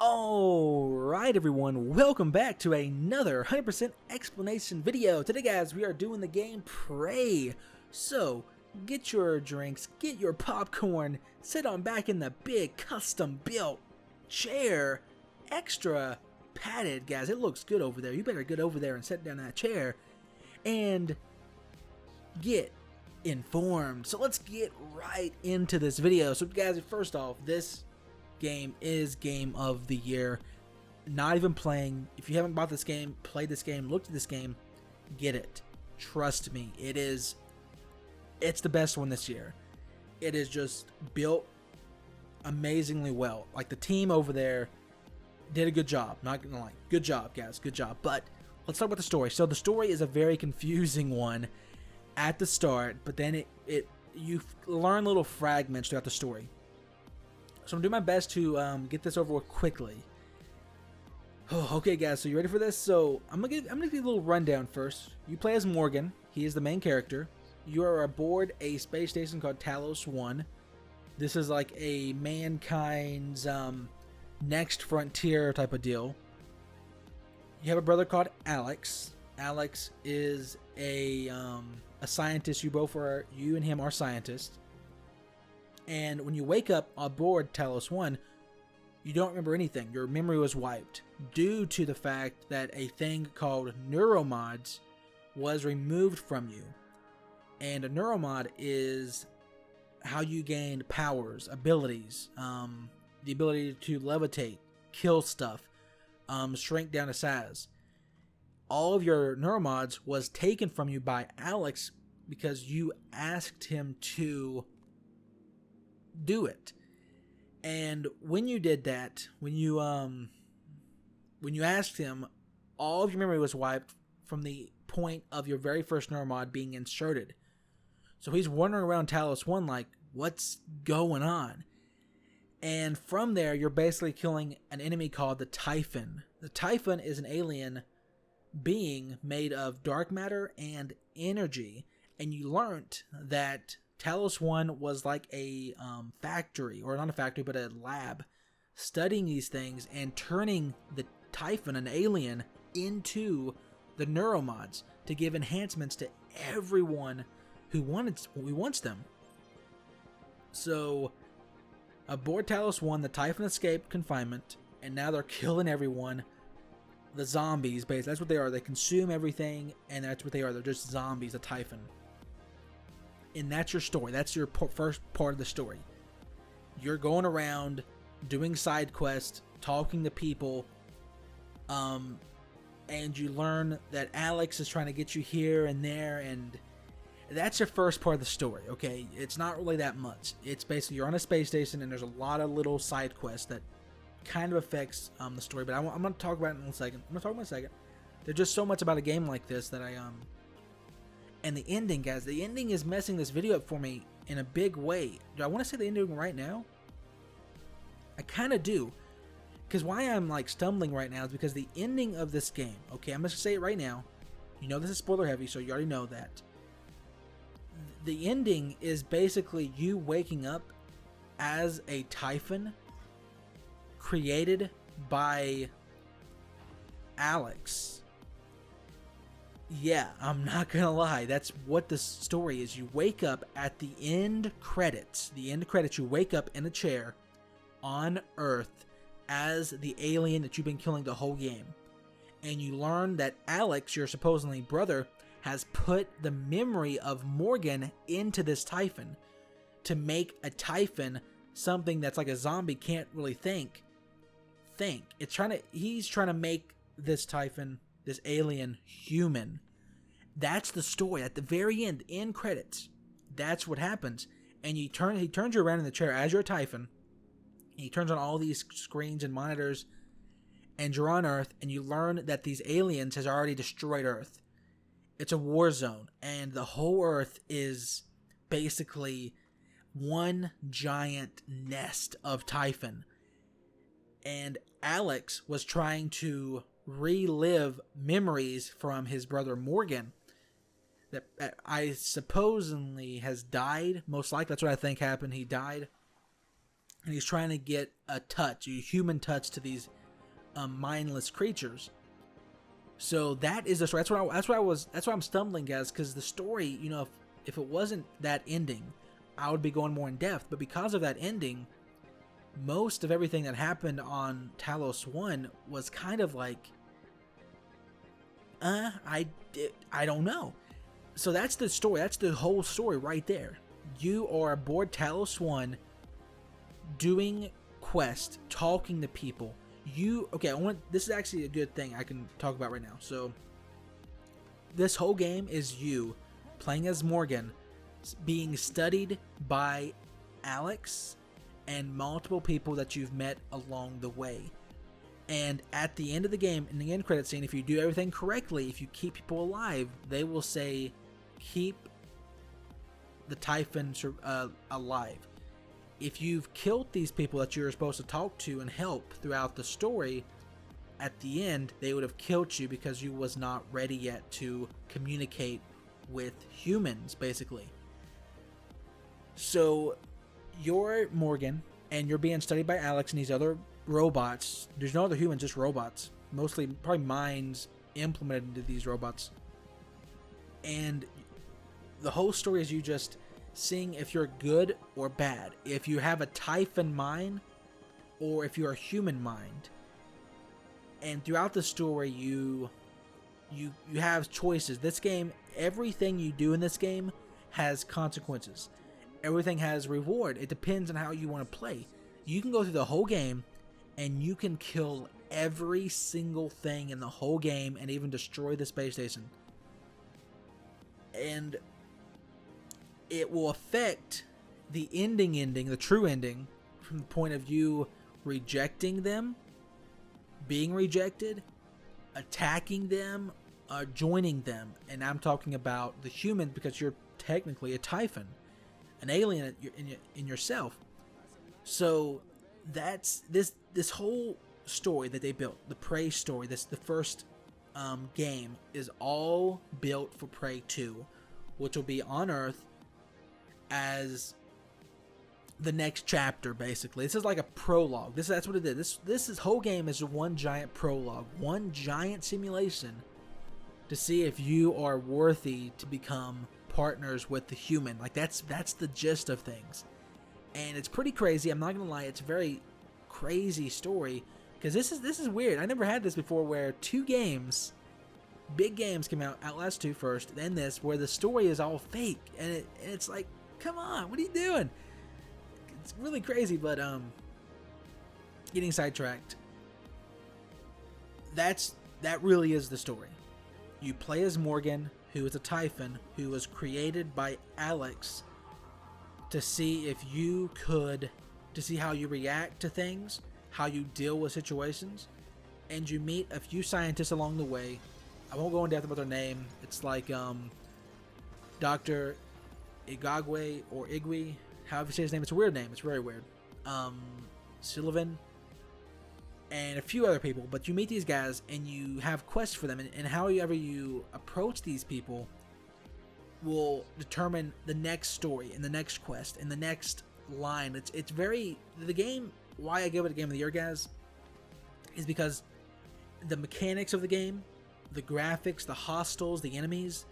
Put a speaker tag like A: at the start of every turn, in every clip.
A: Alright everyone, welcome back to another 100% explanation video. Today guys, we are doing the game Prey. So, get your drinks, get your popcorn, sit on back in the big custom built chair. Extra padded, guys, it looks good over there. You better get over there and sit down in that chair and get informed. So let's get right into this video. So guys, first off, this game is game of the year. Not even playing. If you haven't bought this game, played this game, looked at this game, get it. Trust me, it's the best one this year. It is just built amazingly well. Like, the team over there did a good job. Not gonna lie, good job guys, good job. But let's talk about the story. So the story is a very confusing one at the start, but then you learn little fragments throughout the story. So I'm doing my best to get this over with quickly. Oh, okay, guys. So you ready for this? So I'm gonna give you a little rundown first. You play as Morgan. He is the main character. You are aboard a space station called Talos 1. This is like a mankind's next frontier type of deal. You have a brother called Alex. Alex is a scientist. You and him are scientists. And when you wake up aboard Talos 1, you don't remember anything. Your memory was wiped due to the fact that a thing called neuromods was removed from you. And a neuromod is how you gained powers, abilities, the ability to levitate, kill stuff, shrink down to size. All of your neuromods was taken from you by Alex because you asked him to do it. And when you did that, when you asked him, all of your memory was wiped from the point of your very first neuromod being inserted. So he's wandering around Talos 1 like, what's going on? And from there, you're basically killing an enemy called the Typhon. The Typhon is an alien being made of dark matter and energy. And you learned that Talos 1 was like a factory, or not a factory, but a lab, studying these things and turning the Typhon, an alien, into the neuromods to give enhancements to everyone who wants them. So, aboard Talos 1, the Typhon escaped confinement, and now they're killing everyone. The zombies, basically, that's what they are. They consume everything, and that's what they are. They're just zombies, a Typhon. And that's your story. That's your first part of the story. You're going around doing side quests, talking to people, and you learn that Alex is trying to get you here and there, and that's your first part of the story, okay? It's not really that much. It's basically you're on a space station, and there's a lot of little side quests that kind of affects the story, but I'm going to talk about it in a second. There's just so much about a game like this that And the ending, guys, the ending is messing this video up for me in a big way. Do I want to say the ending right now? I kind of do. Because why I'm like stumbling right now is because the ending of this game, okay, I'm going to say it right now. You know this is spoiler heavy, so you already know that. The ending is basically you waking up as a Typhon created by Alex. Yeah, I'm not gonna lie, that's what the story is. You wake up at the end credits. You wake up in a chair on Earth as the alien that you've been killing the whole game. And you learn that Alex, your supposedly brother, has put the memory of Morgan into this Typhon to make a Typhon something that's like a zombie can't really think. He's trying to make this Typhon, this alien, human. That's the story. At the very end credits, that's what happens. And he turns you around in the chair as you're a Typhon. He turns on all these screens and monitors, and you're on Earth, and you learn that these aliens has already destroyed Earth. It's a war zone, and the whole Earth is basically one giant nest of Typhon. And Alex was trying to relive memories from his brother Morgan that I supposedly has died. Most likely, that's what I think happened. He died. and he's trying to get a touch, a human touch, to these mindless creatures. So that is the story. That's why I'm stumbling, guys, because the story, you know, if it wasn't that ending, I would be going more in depth. But because of that ending, most of everything that happened on Talos 1 was kind of like, I don't know. So that's the story. That's the whole story right there. You are aboard Talos 1, doing quests, talking to people. This is actually a good thing I can talk about right now. So this whole game is you playing as Morgan, being studied by Alex and multiple people that you've met along the way. And at the end of the game, in the end credit scene, if you do everything correctly, if you keep people alive, they will say, keep the Typhon alive. If you've killed these people that you're supposed to talk to and help throughout the story, at the end, they would have killed you because you was not ready yet to communicate with humans, basically. So you're Morgan, and you're being studied by Alex and these other robots. There's no other humans, just robots. Mostly, probably minds implemented into these robots. And the whole story is you just seeing if you're good or bad, if you have a Typhon mind or if you're a human mind. And throughout the story, you have choices. This game, everything you do in this game has consequences. Everything has reward. It depends on how you want to play. You can go through the whole game and you can kill every single thing in the whole game and even destroy the space station. And it will affect the the true ending, from the point of view rejecting them, being rejected, attacking them, joining them. And I'm talking about the human, because you're technically a Typhon, an alien in yourself. So that's this whole story that they built, the Prey story. The first game is all built for Prey 2, which will be on Earth as the next chapter. Basically, this is like a prologue. That's what it is. This whole game is one giant prologue, one giant simulation to see if you are worthy to become partners with the human. Like that's the gist of things, and it's pretty crazy. I'm not gonna lie, it's a very crazy story, because this is weird. I never had this before, where two games, big games, came out. Outlast 2 first, then this, where the story is all fake, and it's like, come on, what are you doing? It's really crazy. But getting sidetracked. That really is the story. You play as Morgan, who is a Typhon, who was created by Alex to see how you react to things, how you deal with situations, and you meet a few scientists along the way. I won't go in depth about their name. It's like Dr. Igagwe or Igwe, however you say his name. It's a weird name. It's very weird. Sullivan, and a few other people. But you meet these guys and you have quests for them, and however you approach these people will determine the next story and the next quest and the next line. It's very, the game, why I give it a game of the year, guys, is because the mechanics of the game, the graphics, the hostiles, the enemies,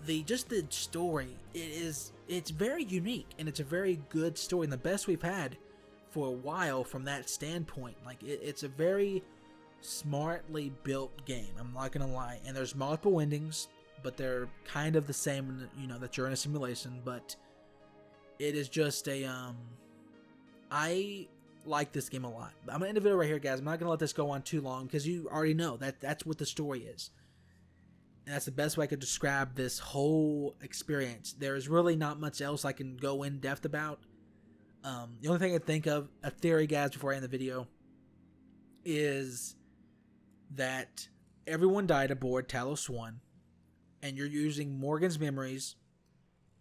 A: the story, it's very unique, and it's a very good story, and the best we've had for a while from that standpoint. Like it's a very smartly built game, I'm not gonna lie. And there's multiple endings, but they're kind of the same, that you're in a simulation. But it is just I like this game a lot. I'm gonna end the video right here, guys. I'm not gonna let this go on too long, because you already know that's what the story is. And that's the best way I could describe this whole experience. There's really not much else I can go in depth about. The only thing I can think of, a theory, guys, before I end the video, is that everyone died aboard Talos 1, and you're using Morgan's memories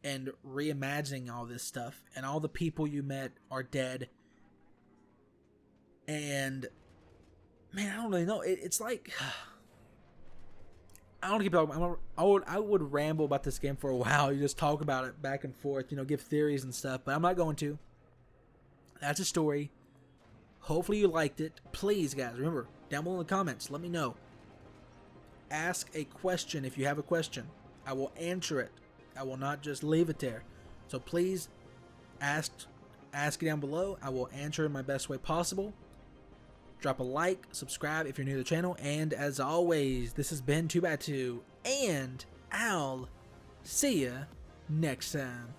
A: and reimagining all this stuff, and all the people you met are dead. And man, I don't really know. It's like, I don't keep talking. I would ramble about this game for a while. You just talk about it back and forth, give theories and stuff. But I'm not going to. That's a story. Hopefully you liked it. Please, guys, remember, down below in the comments, let me know. Ask a question if you have a question. I will answer it. I will not just leave it there. So please ask it down below. I will answer in my best way possible. Drop a like, subscribe if you're new to the channel, and as always, this has been 2x2, and I'll see ya next time.